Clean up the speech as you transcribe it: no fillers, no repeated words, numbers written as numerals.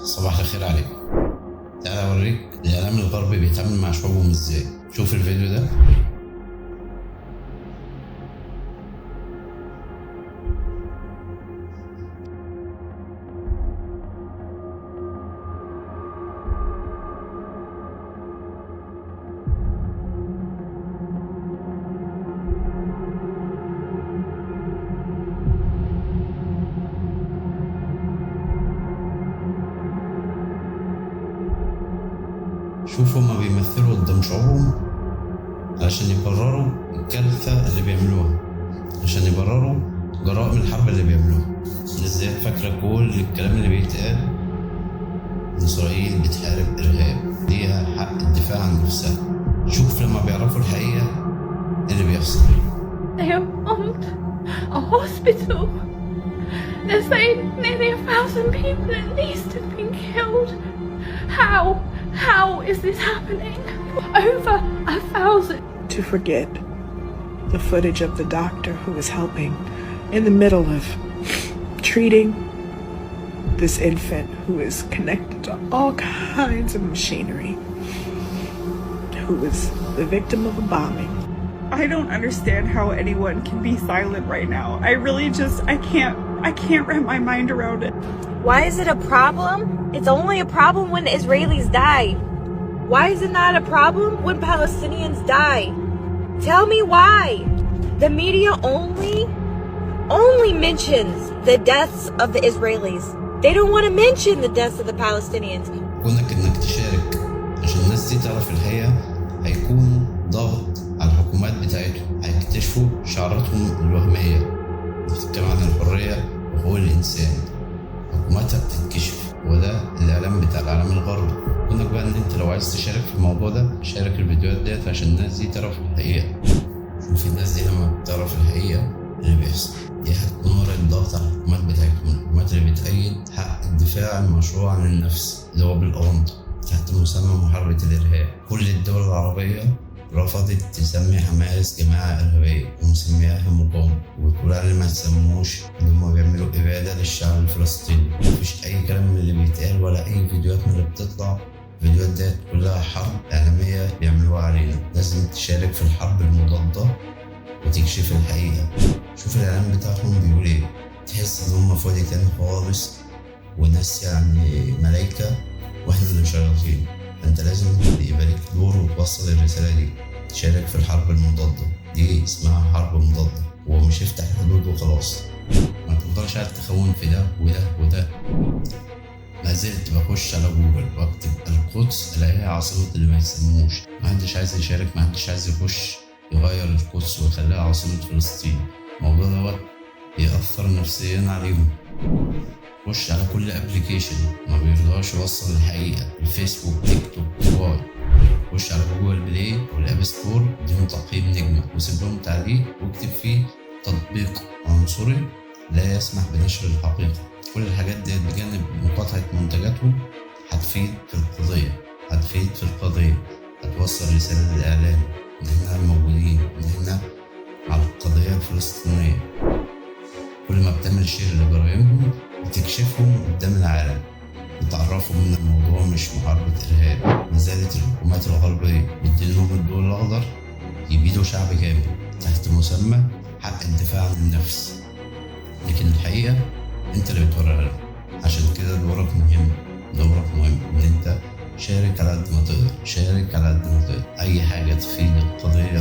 صباح الخير عليكم. تعالى اوريك الاعلام الغربي بيتعامل مع شعوبهم ازاي. شوف الفيديو ده. شوف هما بيمثلوا قدام شعوبهم علشان يبرروا الكارثة اللي بيعملوها، عشان يبرروا جرائم الحرب اللي بيعملوها. الناس ديت فاكرة كل الكلام اللي بيتقال إن إسرائيل بتحارب إرهاب، ليها حق الدفاع عن نفسها. شوف لما بيعرفوا الحقيقة اللي بيحصل. They have bombed a hospital. They're saying nearly 1,000 people at least have been killed. How is this happening? Over 1,000. To forget the footage of the doctor who was helping in the middle of treating this infant who is connected to all kinds of machinery, who was the victim of a bombing. I don't understand how anyone can be silent right now. I can't wrap my mind around it. Why is it a problem? It's only a problem when Israelis die. Why is it not a problem when Palestinians die? Tell me why. The media only mentions the deaths of the Israelis. They don't want to mention the deaths of the Palestinians. كونك انك تشارك عشان الناس دي تعرف الحقيقة هيكون ضغط على الحكومات بتاعتهم، هيكتشفوا شعاراتهم الوهمية. بتتكلم عن الحرية وحقوق الإنسان، حكوماتها بتتكشف. وده الإعلام بتاع العالم الغربي. كونك بقى إن أنت لو عايز تشارك في الموضوع ده، شارك الفيديوهات ديت عشان الناس دي تعرف الحقيقة. شوف الناس دي لما بتعرف الحقيقة اللي بيحصل، دي هتكون ورقة ضغط على الحكومات بتاعتهم، الحكومات اللي بتأيد حق الدفاع المشروع عن النفس اللي هو بالأونطة تحت مسمى محاربة الإرهاب. كل الدول العربية رفضت تسمي حماس جماعة إرهابية ومسمياها مقاومة، وبتقول على ما تسموش إن هما بيعملوا إبادة للشعب الفلسطيني. مفيش أي كلام من اللي بيتقال ولا أي فيديوهات من اللي بتطلع. الفيديوهات ديت كلها حرب إعلامية بيعملوها علينا. لازم تشارك في الحرب المضادة وتكشف الحقيقة. شوف الإعلام بتاعهم بيقول إيه، تحس إن هما في وادي تاني خالص وناس يعني ملايكة وإحنا اللي شياطين. انت لازم يبقى لك دور وتوصل الرسالة دي، تشارك في الحرب المضادة. دي اسمها حرب مضادة، ومش افتح الحدود وخلاص. ما تفضلش قاعد تخون في ده وده وده. ما زلت بخش على جوجل واكتب القدس الاقيها عاصمة اللي ما يسموش. محدش عايز يشارك، محدش عايز يخش يغير القدس ويخليها عاصمة فلسطين. الموضوع دوت بيأثر نفسيا عليهم. خش على كل ابلكيشن ما بيرضاش يوصل الحقيقة، الفيسبوك، تيك توك، واي. خش على جوجل بلاي والاب ستور، اديهم تقييم نجمة وسيب لهم تعليق واكتب فيه تطبيق عنصري لا يسمح بنشر الحقيقة. كل الحاجات دي بجانب مقاطعة منتجاتهم هتفيد في القضية، هتوصل رسالة للإعلام إن احنا موجودين، إن احنا على القضية الفلسطينية. كل ما بتعمل شير لجرائمهم بتكشفهم قدام العالم، بتعرفهم ان الموضوع مش محاربة إرهاب. ما زالت الحكومات الغربية بتديلهم الضوء الأخضر يبيدوا شعب كامل تحت مسمى حق الدفاع عن النفس، لكن الحقيقة انت اللي بتوريها لهم. عشان كده دورك مهم ان انت شارك على قد ما تقدر، أي حاجة تفيد القضية